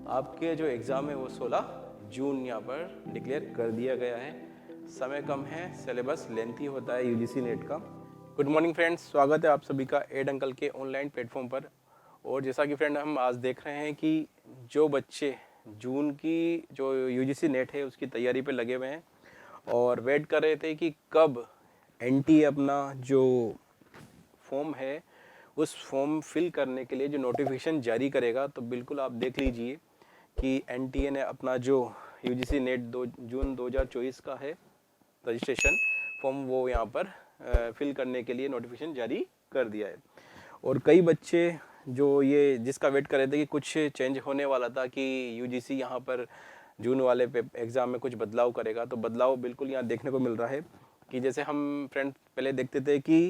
आपके जो एग्ज़ाम है वो 16 जून यहाँ पर डिक्लेयर कर दिया गया है। समय कम है, सिलेबस लेंथी होता है यूजीसी नेट का। गुड मॉर्निंग फ्रेंड्स, स्वागत है आप सभी का एड अंकल के ऑनलाइन प्लेटफॉर्म पर। और जैसा कि फ्रेंड हम आज देख रहे हैं कि जो बच्चे जून की जो यूजीसी नेट है उसकी तैयारी पे लगे हुए हैं और वेट कर रहे थे कि कब एनटीए अपना जो फॉर्म है उस फॉर्म फिल करने के लिए जो नोटिफिकेशन जारी करेगा, तो बिल्कुल आप देख लीजिए कि एनटीए ने अपना जो यूजीसी नेट जून 2024 का है रजिस्ट्रेशन फॉर्म वो यहाँ पर फिल करने के लिए नोटिफिकेशन जारी कर दिया है। और कई बच्चे जो ये जिसका वेट कर रहे थे कि कुछ चेंज होने वाला था कि यूजीसी यहाँ पर जून वाले पे एग्ज़ाम में कुछ बदलाव करेगा, तो बदलाव बिल्कुल यहाँ देखने को मिल रहा है कि जैसे हम फ्रेंड पहले देखते थे कि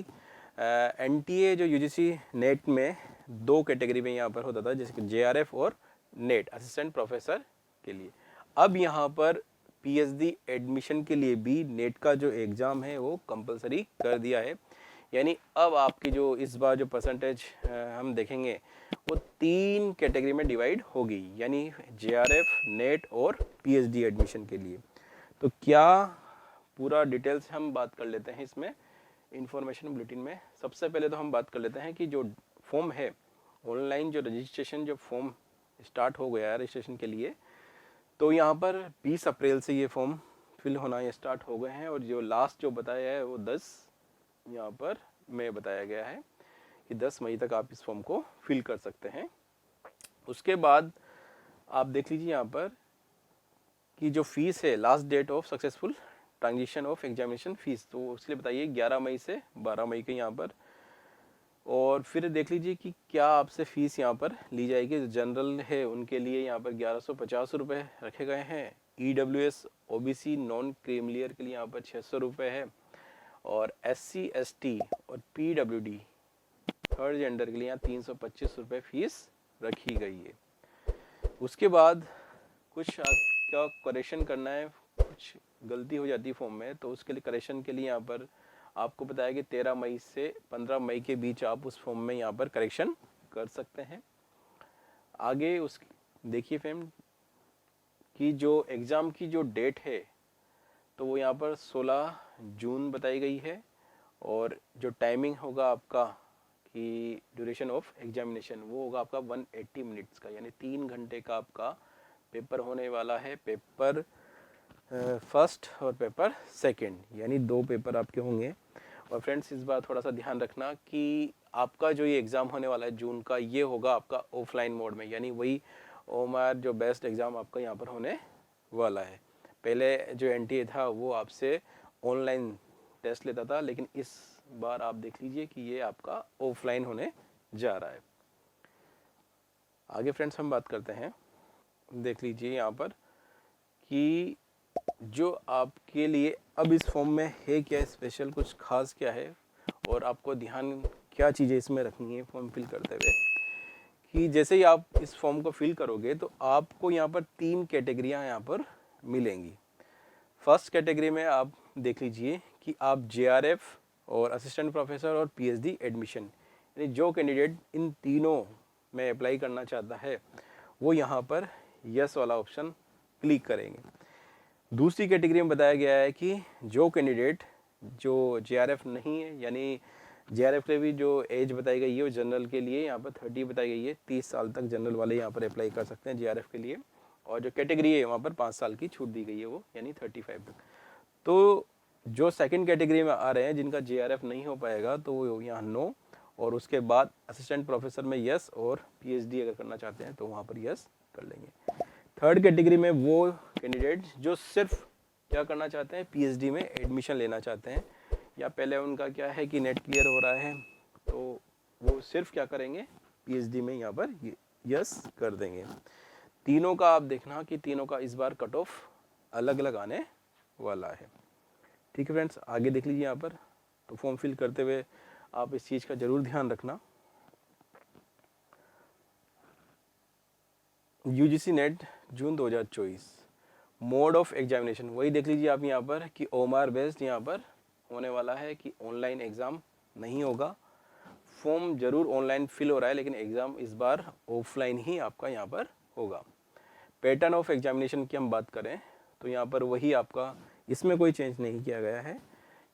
एनटीए जो यूजीसी नेट में दो कैटेगरी में यहाँ पर होता था, जैसे कि जेआरएफ और नेट असिस्टेंट प्रोफेसर के लिए। अब यहाँ पर पीएचडी एडमिशन के लिए भी नेट का जो एग्ज़ाम है वो कंपलसरी कर दिया है। यानी अब आपकी जो इस बार जो परसेंटेज हम देखेंगे वो 3 कैटेगरी में डिवाइड होगी, यानी जेआरएफ, नेट और पीएचडी एडमिशन के लिए। तो क्या पूरा डिटेल से हम बात कर लेते हैं इसमें इंफॉर्मेशन बुलेटिन में। सबसे पहले तो हम बात कर लेते हैं कि जो फॉर्म है ऑनलाइन जो रजिस्ट्रेशन जो फॉर्म स्टार्ट हो गया है रजिस्ट्रेशन के लिए, तो यहाँ पर 20 अप्रैल से ये फॉर्म फिल होना ये स्टार्ट हो गए हैं और जो लास्ट जो बताया है वो 10 यहाँ पर मई बताया गया है कि 10 मई तक आप इस फॉर्म को फिल कर सकते हैं। उसके बाद आप देख लीजिए यहाँ पर कि जो फीस है last date of successful transition of examination fees, तो उसके लिए बताइए 11 मई से 12 मई के यहाँ पर। और फिर देख लीजिए कि क्या आपसे फ़ीस यहाँ पर ली जाएगी। जनरल है उनके लिए यहाँ पर 1150 रुपये रखे गए हैं। ईडब्ल्यूएस ओबीसी नॉन क्रीमिलियर के लिए यहाँ पर 600 रुपये है और एससी एसटी और पीडब्ल्यूडी थर्ड जेंडर के लिए यहाँ 325 रुपये फीस रखी गई है। उसके बाद कुछ क्या करेक्शन करना है, कुछ गलती हो जाती है फॉर्म में, तो उसके लिए करेक्शन के लिए यहाँ पर आपको बताया कि 13 मई से 15 मई के बीच आप उस फॉर्म में यहाँ पर करेक्शन कर सकते हैं। आगे उस देखिए फ्रेंड कि जो एग्ज़ाम की जो डेट है तो वो यहाँ पर 16 जून बताई गई है और जो टाइमिंग होगा आपका कि ड्यूरेशन ऑफ एग्जामिनेशन वो होगा आपका 180 मिनट्स का, यानी 3 घंटे का आपका पेपर होने वाला है। पेपर फर्स्ट और पेपर सेकंड, यानी 2 पेपर आपके होंगे। और फ्रेंड्स इस बार थोड़ा सा ध्यान रखना कि आपका जो ये एग्ज़ाम होने वाला है जून का, ये होगा आपका ऑफलाइन मोड में, यानी वही ओमार जो बेस्ट एग्ज़ाम आपका यहाँ पर होने वाला है। पहले जो एनटीए था वो आपसे ऑनलाइन टेस्ट लेता था, लेकिन इस बार आप देख लीजिए कि ये आपका ऑफलाइन होने जा रहा है। आगे फ्रेंड्स हम बात करते हैं, देख लीजिए यहाँ पर कि जो आपके लिए अब इस फॉर्म में है क्या स्पेशल, कुछ खास क्या है और आपको ध्यान क्या चीज़ें इसमें रखनी है फॉर्म फिल करते हुए। कि जैसे ही आप इस फॉर्म को फिल करोगे तो आपको यहाँ पर 3 कैटेगरियाँ यहाँ पर मिलेंगी। फर्स्ट कैटेगरी में आप देख लीजिए कि आप जेआरएफ और असिस्टेंट प्रोफेसर और पीएचडी एडमिशन, यानी जो कैंडिडेट इन तीनों में अप्लाई करना चाहता है वो यहाँ पर यस वाला ऑप्शन क्लिक करेंगे। दूसरी कैटेगरी में बताया गया है कि जो कैंडिडेट जो जेआरएफ नहीं है, यानी जेआरएफ के भी जो एज बताई गई है वो जनरल के लिए यहाँ पर 30 बताई गई है, 30 साल तक जनरल वाले यहाँ पर अप्लाई कर सकते हैं जेआरएफ के लिए। और जो कैटेगरी है वहाँ पर 5 साल की छूट दी गई है, वो यानी 35 तक। तो जो सेकंड कैटेगरी में आ रहे हैं जिनका जेआरएफ नहीं हो पाएगा तो वो यहाँ नो, और उसके बाद असिस्टेंट प्रोफेसर में यस, और पीएचडी अगर करना चाहते हैं तो वहाँ पर यस कर लेंगे। थर्ड कैटेगरी में वो कैंडिडेट जो सिर्फ क्या करना चाहते हैं, पीएचडी में एडमिशन लेना चाहते हैं, या पहले उनका क्या है कि नेट क्लियर हो रहा है तो वो सिर्फ क्या करेंगे, पीएचडी में यहाँ पर यस कर देंगे। तीनों का आप देखना कि तीनों का इस बार कट ऑफ अलग अलग आने वाला है। ठीक है फ्रेंड्स, आगे देख लीजिए यहाँ पर। तो फॉर्म फिल करते हुए आप इस चीज़ का ज़रूर ध्यान रखना। UGC net June 2024 mode of examination वही देख लीजिए आप यहाँ पर कि ओमार बेस्ड यहाँ पर होने वाला है कि ऑनलाइन एग्ज़ाम नहीं होगा। फॉर्म जरूर ऑनलाइन फिल हो रहा है लेकिन एग्ज़ाम इस बार ऑफलाइन ही आपका यहाँ पर होगा। पैटर्न ऑफ एग्जामिनेशन की हम बात करें तो यहाँ पर वही आपका, इसमें कोई चेंज नहीं किया गया है।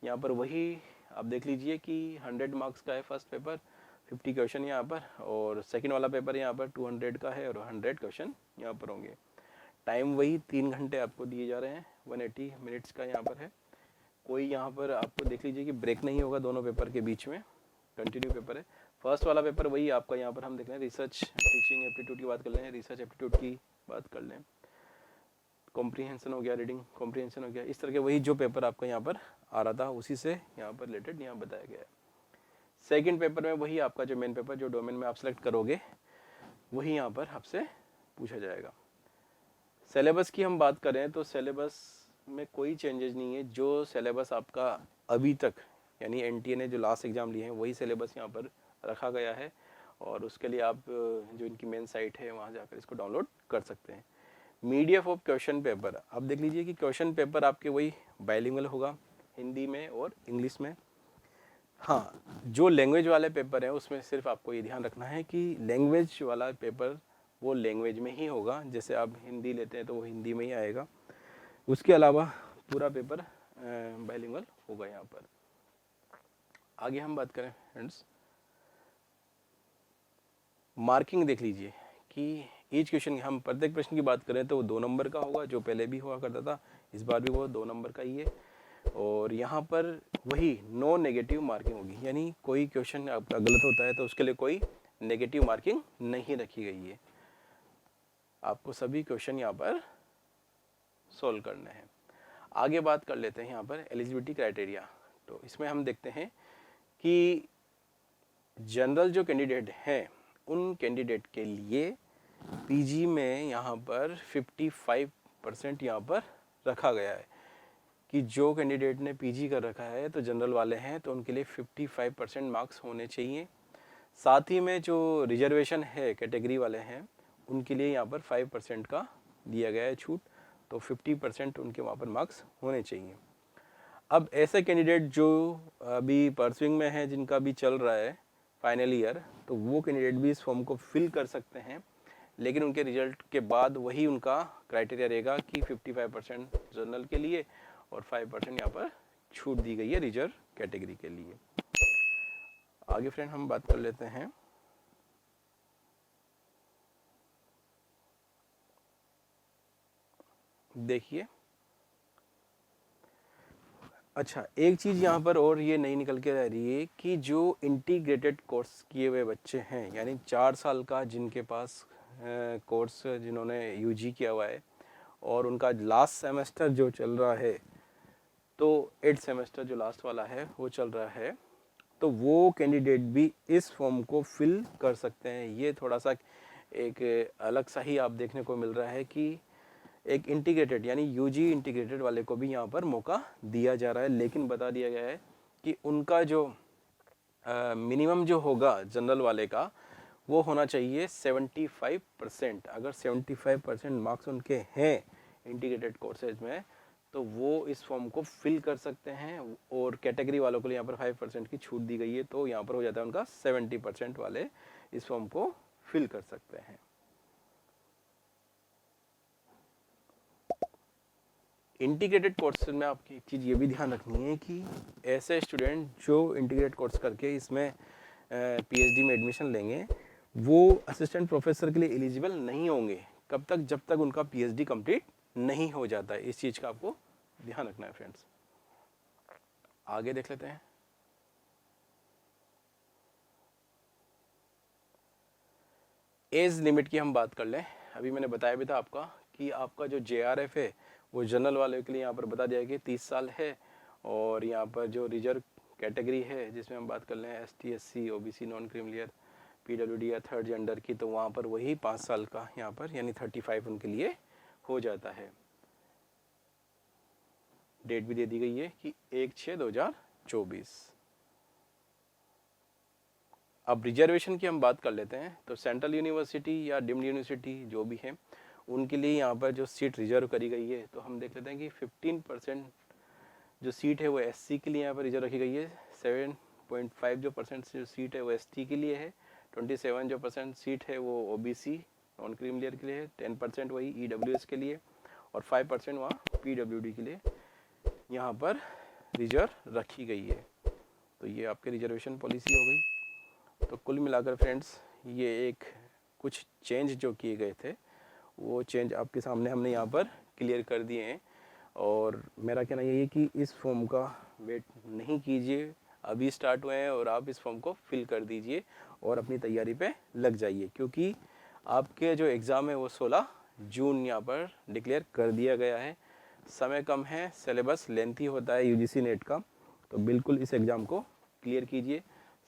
यहाँ पर वही आप देख लीजिए कि 100 मार्क्स का है फर्स्ट पेपर, 50 क्वेश्चन यहाँ पर, और सेकंड वाला पेपर यहाँ पर 200 का है और 100 क्वेश्चन यहाँ पर होंगे। टाइम वही 3 घंटे आपको दिए जा रहे हैं, 180 मिनट्स का यहाँ पर है। कोई यहाँ पर आपको देख लीजिए कि ब्रेक नहीं होगा दोनों पेपर के बीच में, कंटिन्यू पेपर है। फर्स्ट वाला पेपर वही आपका यहाँ पर हम देख रहे हैं, रिसर्च टीचिंग एप्टीट्यूड की बात कर लें, रिसर्च एप्टीट्यूड की बात कर लें, कॉम्प्रीहेंशन हो गया, रीडिंग कॉम्प्रीहेंशन हो गया, इस तरह के वही जो पेपर आपका यहाँ पर आ रहा था उसी से यहाँ पर रिलेटेड यहाँ बताया गया है। सेकंड पेपर में वही आपका जो मेन पेपर, जो डोमेन में आप सेलेक्ट करोगे वही यहाँ पर आपसे पूछा जाएगा। सिलेबस की हम बात करें तो सिलेबस में कोई चेंजेस नहीं है। जो सिलेबस आपका अभी तक यानी एनटीए ने जो लास्ट एग्जाम लिए हैं वही सिलेबस यहाँ पर रखा गया है, और उसके लिए आप जो इनकी मेन साइट है वहाँ जाकर इसको डाउनलोड कर सकते हैं। मीडियम ऑफ क्वेश्चन पेपर आप देख लीजिए कि क्वेश्चन पेपर आपके वही बाइलिंगुअल होगा, हिंदी में और इंग्लिश में। हाँ, जो लैंग्वेज वाले पेपर हैं उसमें सिर्फ आपको ये ध्यान रखना है कि लैंग्वेज वाला पेपर वो लैंग्वेज में ही होगा, जैसे आप हिंदी लेते हैं तो वो हिंदी में ही आएगा। उसके अलावा पूरा पेपर बाइलिंगुअल होगा यहाँ पर। आगे हम बात करें फ्रेंड्स, मार्किंग देख लीजिए कि ईच क्वेश्चन, हम प्रत्येक प्रश्न की बात करें तो वो 2 नंबर का होगा, जो पहले भी हुआ करता था, इस बार भी वो 2 नंबर का ही है। और यहाँ पर वही नो नेगेटिव मार्किंग होगी, यानी कोई क्वेश्चन आपका गलत होता है तो उसके लिए कोई नेगेटिव मार्किंग नहीं रखी गई है। आपको सभी क्वेश्चन यहाँ पर सोल्व करने हैं। आगे बात कर लेते हैं यहाँ पर एलिजिबिलिटी क्राइटेरिया। तो इसमें हम देखते हैं कि जनरल जो कैंडिडेट हैं उन कैंडिडेट के लिए पीजी में यहाँ पर 55% यहाँ पर रखा गया है कि जो कैंडिडेट ने पीजी कर रखा है तो जनरल वाले हैं तो उनके लिए 55% मार्क्स होने चाहिए। साथ ही में जो रिजर्वेशन है कैटेगरी वाले हैं उनके लिए यहाँ पर 5% का दिया गया है छूट, तो 50% उनके वहाँ पर मार्क्स होने चाहिए। अब ऐसे कैंडिडेट जो अभी परसुइंग में है, जिनका भी चल रहा है फाइनल ईयर, तो वो कैंडिडेट भी इस फॉर्म को फिल कर सकते हैं, लेकिन उनके रिजल्ट के बाद वही उनका क्राइटेरिया रहेगा कि 55% जनरल के लिए और 5% यहाँ पर छूट दी गई है रिजर्व कैटेगरी के लिए। आगे फ्रेंड हम बात कर लेते हैं देखिए, अच्छा एक चीज़ यहाँ पर और ये नहीं निकल के रह रही है कि जो इंटीग्रेटेड कोर्स किए हुए बच्चे हैं, यानी 4 साल का जिनके पास कोर्स जिन्होंने यूजी किया हुआ है और उनका लास्ट सेमेस्टर जो चल रहा है, तो 8th सेमेस्टर जो लास्ट वाला है वो चल रहा है, तो वो कैंडिडेट भी इस फॉर्म को फिल कर सकते हैं। ये थोड़ा सा एक अलग सा ही आप देखने को मिल रहा है कि एक इंटीग्रेटेड यानी यूजी इंटीग्रेटेड वाले को भी यहाँ पर मौका दिया जा रहा है, लेकिन बता दिया गया है कि उनका जो मिनिमम जो होगा जनरल वाले का वो होना चाहिए 75%। अगर 75% मार्क्स उनके हैं इंटीग्रेटेड कोर्सेज में तो वो इस फॉर्म को फिल कर सकते हैं, और कैटेगरी वालों के लिए यहाँ पर 5% की छूट दी गई है, तो यहाँ पर हो जाता है उनका 70% वाले इस फॉर्म को फिल कर सकते हैं। इंटीग्रेटेड कोर्सेज में आपकी एक चीज़ ये भी ध्यान रखनी है कि ऐसे स्टूडेंट जो इंटीग्रेटेड कोर्स करके इसमें पीएचडी में एडमिशन लेंगे वो असिस्टेंट प्रोफेसर के लिए एलिजिबल नहीं होंगे कब तक, जब तक उनका पीएचडी कंप्लीट नहीं हो जाता है। इस चीज़ का आपको ध्यान रखना है फ्रेंड्स। आगे देख लेते हैं, एज लिमिट की हम बात कर लें। अभी मैंने बताया भी था आपका कि आपका जो जेआरएफ है वो जनरल वाले के लिए यहाँ पर बता दिया कि 30 साल है, और यहाँ पर जो रिजर्व कैटेगरी है जिसमें हम बात कर लें ST, SC, OBC, non creamy layer, PWD या थर्ड जेंडर की, तो वहाँ पर वही 5 साल का यहाँ पर यानी 35 उनके लिए हो जाता है। डेट भी दे दी गई है कि 1/6/2024। अब रिजर्वेशन की हम बात कर लेते हैं, तो सेंट्रल यूनिवर्सिटी या डिम्ड यूनिवर्सिटी जो भी है उनके लिए यहाँ पर जो सीट रिजर्व करी गई है, तो हम देख लेते हैं कि 15% जो सीट है वो एससी के लिए यहाँ पर रिजर्व रखी गई है, 7.5 जो % जो सीट है वो एसटी के लिए है, 27 जो % सीट है वो ओबीसी नॉन क्रीमिलियर के लिए है, 10% वही EWS के लिए और 5% वहाँ PWD के लिए यहाँ पर रिजर्व रखी गई है। तो ये आपके रिजर्वेशन पॉलिसी हो गई। तो कुल मिलाकर फ्रेंड्स ये एक कुछ चेंज जो किए गए थे वो चेंज आपके सामने हमने यहाँ पर क्लियर कर दिए हैं। और मेरा कहना यही है कि इस फॉर्म का वेट नहीं कीजिए, अभी स्टार्ट हुए हैं और आप इस फॉर्म को फिल कर दीजिए और अपनी तैयारी पे लग जाइए, क्योंकि आपके जो एग्ज़ाम है वो 16 जून यहाँ पर डिक्लेयर कर दिया गया है। समय कम है, सिलेबस लेंथी होता है UGC नेट का, तो बिल्कुल इस एग्ज़ाम को क्लियर कीजिए।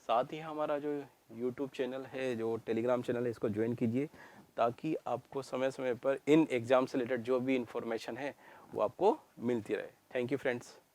साथ ही हमारा जो YouTube चैनल है, जो टेलीग्राम चैनल है, इसको ज्वाइन कीजिए ताकि आपको समय समय पर इन एग्ज़ाम से रिलेटेड जो भी इंफॉर्मेशन है वो आपको मिलती रहे। Thank you friends.